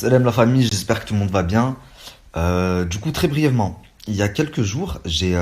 Salam la famille, j'espère que tout le monde va bien. Du coup, très brièvement, il y a quelques jours, j'ai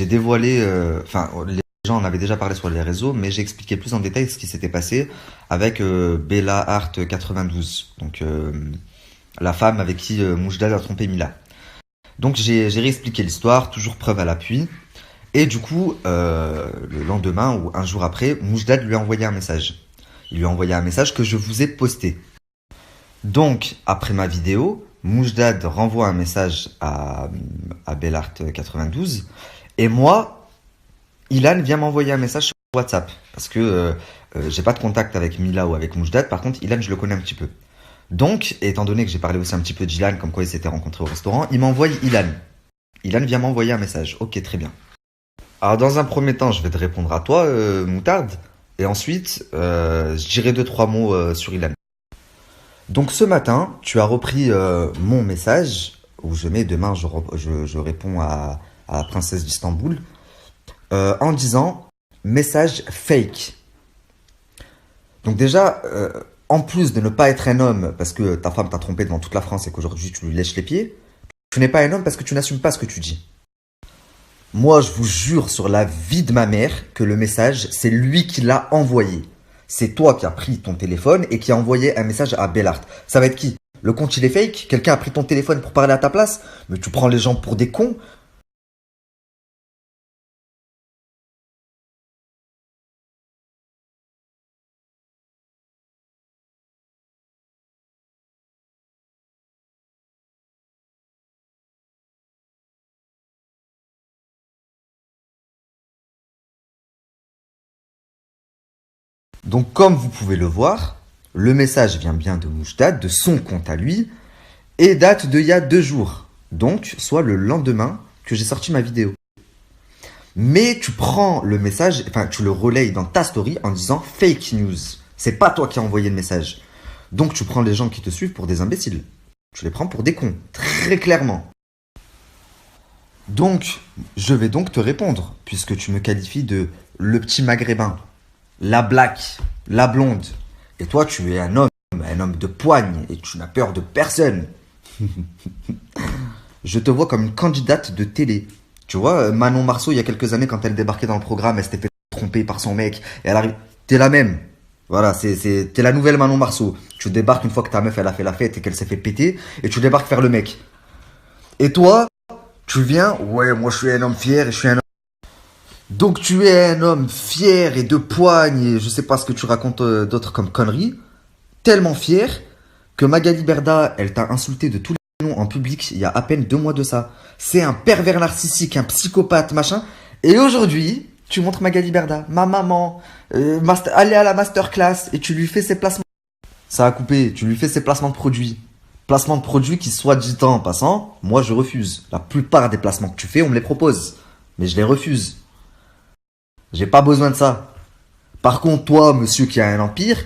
dévoilé, enfin, les gens en avaient déjà parlé sur les réseaux, mais j'ai expliqué plus en détail ce qui s'était passé avec Bella Art 92, donc la femme avec qui Moujdal a trompé Mila. Donc j'ai réexpliqué l'histoire, toujours preuve à l'appui. Et du coup, le lendemain ou un jour après, Moujdad lui a envoyé un message. Il lui a envoyé un message que je vous ai posté. Donc, après ma vidéo, Moujdad renvoie un message à Bellart 92. Et moi, Ilan vient m'envoyer un message sur WhatsApp. Parce que j'ai pas de contact avec Mila ou avec Moujdad. Par contre, Ilan, je le connais un petit peu. Donc, étant donné que j'ai parlé aussi un petit peu d'Ilan, comme quoi ils s'étaient rencontrés au restaurant, il m'envoie Ilan. Ilan vient m'envoyer un message. Ok, très bien. Alors, dans un premier temps, je vais te répondre à toi, Moutarde. Et ensuite, je dirai deux, trois mots sur Ilan. Donc ce matin, tu as repris mon message où je mets demain, je réponds à la princesse d'Istanbul en disant message fake. Donc déjà, en plus de ne pas être un homme parce que ta femme t'a trompé devant toute la France et qu'aujourd'hui tu lui lèches les pieds, tu n'es pas un homme parce que tu n'assumes pas ce que tu dis. Moi, je vous jure sur la vie de ma mère que le message, c'est lui qui l'a envoyé. C'est toi qui as pris ton téléphone et qui a envoyé un message à Bellart. Ça va être qui? Le compte il est fake? Quelqu'un a pris ton téléphone pour parler à ta place? Mais tu prends les gens pour des cons? Donc comme vous pouvez le voir, le message vient bien de Moujdad, de son compte à lui, et date d'il y a 2 jours. Donc, soit le lendemain que j'ai sorti ma vidéo. Mais tu prends le message, enfin tu le relayes dans ta story en disant fake news. C'est pas toi qui as envoyé le message. Donc tu prends les gens qui te suivent pour des imbéciles. Tu les prends pour des cons, très clairement. Donc, je vais donc te répondre, puisque tu me qualifies de le petit maghrébin, la black, la blonde. Et toi, tu es un homme de poigne, et tu n'as peur de personne. Je te vois comme une candidate de télé. Tu vois, Manon Marceau, il y a quelques années, quand elle débarquait dans le programme, elle s'était fait tromper par son mec, et elle arrive. T'es la même. Voilà, t'es la nouvelle Manon Marceau. Tu débarques une fois que ta meuf, elle a fait la fête et qu'elle s'est fait péter, et tu débarques faire le mec. Et toi, tu viens, ouais, moi je suis un homme fier et je suis un homme. Donc tu es un homme fier et de poigne et je sais pas ce que tu racontes d'autres comme conneries. Tellement fier que Magali Berda, elle t'a insulté de tous les noms en public il y a à peine 2 mois de ça. C'est un pervers narcissique, un psychopathe, machin. Et aujourd'hui, tu montres Magali Berda, ma maman, aller à la masterclass et tu lui fais ses placements. Ça a coupé, tu lui fais ses placements de produits. Placements de produits qui, soit dit en passant, moi je refuse. La plupart des placements que tu fais, on me les propose. Mais je les refuse. J'ai pas besoin de ça. Par contre, toi, monsieur qui a un empire,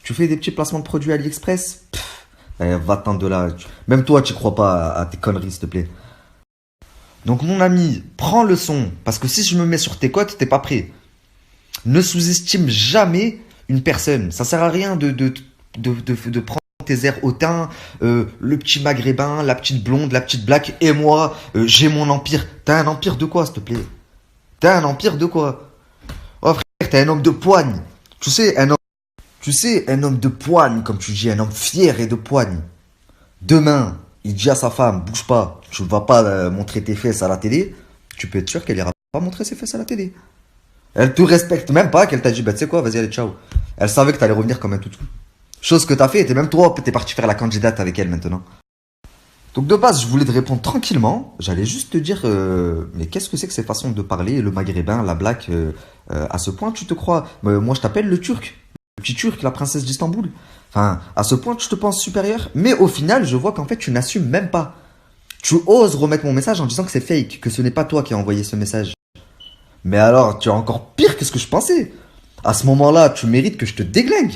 tu fais des petits placements de produits AliExpress. Va-t'en de là. Même toi, tu crois pas à tes conneries, s'il te plaît. Donc, mon ami, prends le son. Parce que si je me mets sur tes côtes, t'es pas prêt. Ne sous-estime jamais une personne. Ça sert à rien de prendre tes airs hautains, le petit maghrébin, la petite blonde, la petite black, et moi, j'ai mon empire. T'as un empire de quoi, s'il te plaît? T'as un empire de quoi? Oh frère, t'es un homme de poigne. Tu sais, un homme de poigne, comme tu dis, un homme fier et de poigne. Demain, il dit à sa femme, bouge pas, tu ne vas pas montrer tes fesses à la télé. Tu peux être sûr qu'elle ira pas montrer ses fesses à la télé. Elle te respecte même pas, qu'elle t'a dit, bah tu sais quoi, vas-y, allez, ciao. Elle savait que t'allais revenir comme un toutou. Chose que t'as fait, et même toi, t'es parti faire la candidate avec elle maintenant. Donc de base, je voulais te répondre tranquillement. J'allais juste te dire, mais qu'est-ce que c'est que ces façons de parler, le maghrébin, la black, à ce point tu te crois? Moi, je t'appelle le turc, le petit turc, la princesse d'Istanbul. Enfin, à ce point tu te penses supérieur. Mais au final, je vois qu'en fait, tu n'assumes même pas. Tu oses remettre mon message en disant que c'est fake, que ce n'est pas toi qui as envoyé ce message. Mais alors, tu es encore pire que ce que je pensais. À ce moment-là, tu mérites que je te déglingue.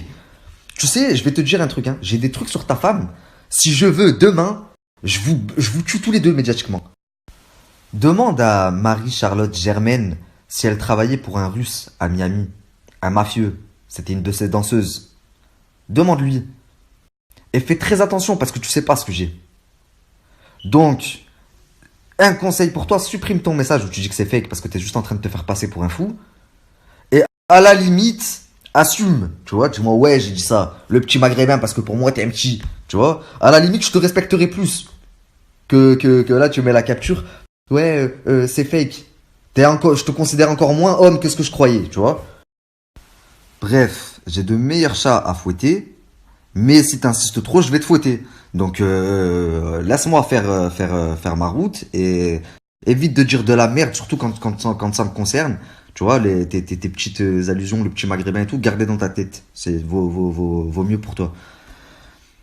Tu sais, je vais te dire un truc, hein. J'ai des trucs sur ta femme. Si je veux, demain, je vous tue tous les deux médiatiquement. Demande à Marie-Charlotte Germaine si elle travaillait pour un Russe à Miami. Un mafieux. C'était une de ses danseuses. Demande-lui. Et fais très attention parce que tu sais pas ce que j'ai. Donc, un conseil pour toi, supprime ton message où tu dis que c'est fake parce que t'es juste en train de te faire passer pour un fou. Et à la limite, assume. Tu vois, dis-moi, ouais, j'ai dit ça. Le petit maghrébin parce que pour moi, t'es un petit. Tu vois, à la limite, je te respecterai plus que là, tu mets la capture. Ouais, c'est fake. Je te considère encore moins homme que ce que je croyais, tu vois. Bref, j'ai de meilleurs chats à fouetter, mais si t'insistes trop, je vais te fouetter. Donc laisse-moi faire ma route et évite de dire de la merde, surtout quand ça me concerne. Tu vois, tes petites allusions, le petit maghrébin et tout, gardez dans ta tête. Vaut mieux pour toi.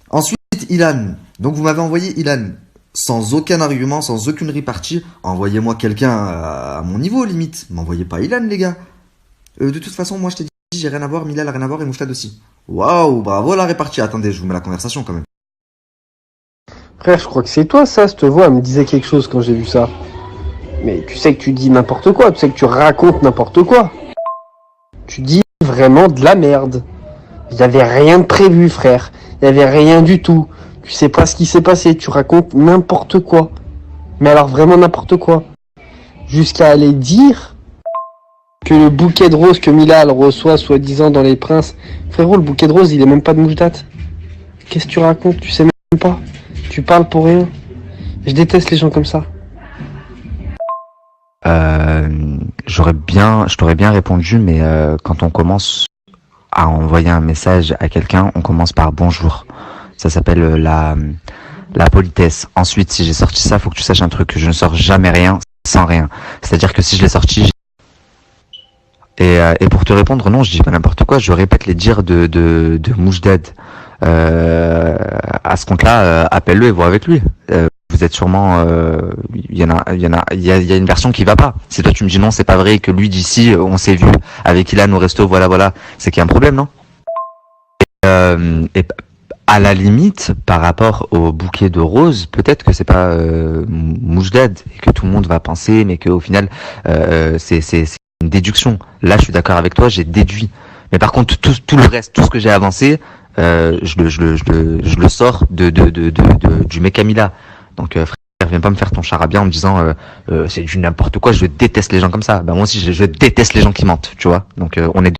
Ensuite, Ilan. Donc vous m'avez envoyé Ilan. Sans aucun argument, sans aucune répartie. Envoyez-moi quelqu'un à mon niveau, limite. M'envoyez pas Ilan, les gars. De toute façon, moi je t'ai dit, j'ai rien à voir, Milal a rien à voir et Moustad aussi. Waouh, bravo la répartie. Attendez, je vous mets la conversation quand même. Frère, je crois que c'est toi, ça, cette voix, elle me disait quelque chose quand j'ai vu ça. Mais tu sais que tu dis n'importe quoi, tu sais que tu racontes n'importe quoi. Tu dis vraiment de la merde. Il n'y avait rien de prévu, frère. Il n'y avait rien du tout. Tu sais pas ce qui s'est passé, tu racontes n'importe quoi. Mais alors vraiment n'importe quoi. Jusqu'à aller dire que le bouquet de roses que Milal reçoit soi-disant dans Les Princes. Frérot, le bouquet de roses, il est même pas de mouche date. Qu'est-ce que tu racontes? Tu sais même pas. Tu parles pour rien. Je déteste les gens comme ça. Je t'aurais bien répondu, mais quand on commence à envoyer un message à quelqu'un, on commence par bonjour. Ça s'appelle la politesse. Ensuite, si j'ai sorti ça, faut que tu saches un truc, que je ne sors jamais rien sans rien. C'est-à-dire que si je l'ai sorti, et pour te répondre, non, je dis pas n'importe quoi, je répète les dires de Moujdad. À ce compte-là, appelle-le et vois avec lui. Vous êtes sûrement, il y a une version qui va pas. Si toi tu me dis non, c'est pas vrai, que lui d'ici, on s'est vu avec Ilan au resto, voilà, c'est qu'il y a un problème, non? Et à la limite, par rapport au bouquet de roses, peut-être que c'est pas Moujdad et que tout le monde va penser, mais qu'au final, c'est une déduction. Là, je suis d'accord avec toi, j'ai déduit. Mais par contre, tout le reste, tout ce que j'ai avancé, je le sors du mec Camilla. Donc, frère, viens pas me faire ton charabia en me disant c'est du n'importe quoi, je déteste les gens comme ça. Bah, moi aussi, je déteste les gens qui mentent, tu vois. Donc, on est.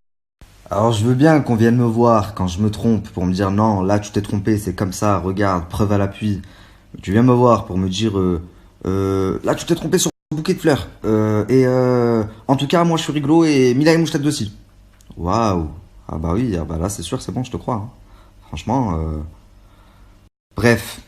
Alors je veux bien qu'on vienne me voir quand je me trompe pour me dire non, là tu t'es trompé, c'est comme ça, regarde, preuve à l'appui. Tu viens me voir pour me dire là tu t'es trompé sur le bouquet de fleurs. En tout cas moi je suis rigolo et Mila et Mouchtad aussi. Waouh. Ah bah oui, ah bah là c'est sûr, c'est bon, je te crois. Hein. Franchement. Bref,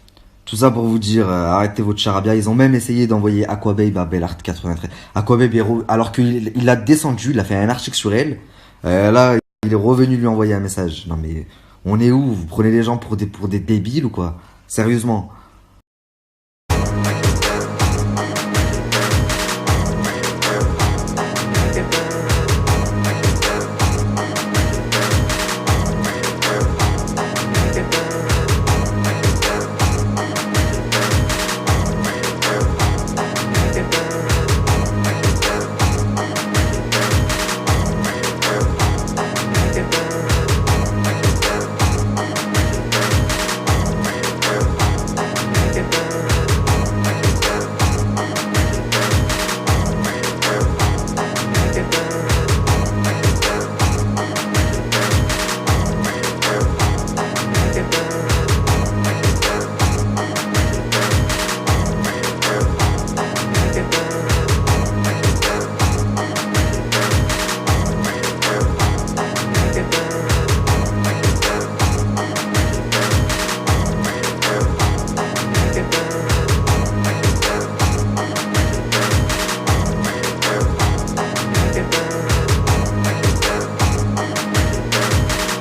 tout ça pour vous dire, arrêtez votre charabia. Ils ont même essayé d'envoyer Aquababe à Bellart 93. Aquababe, alors qu'il a descendu, il a fait un article sur elle. Là, il est revenu lui envoyer un message. Non mais, on est où? Vous prenez les gens pour des débiles ou quoi? Sérieusement.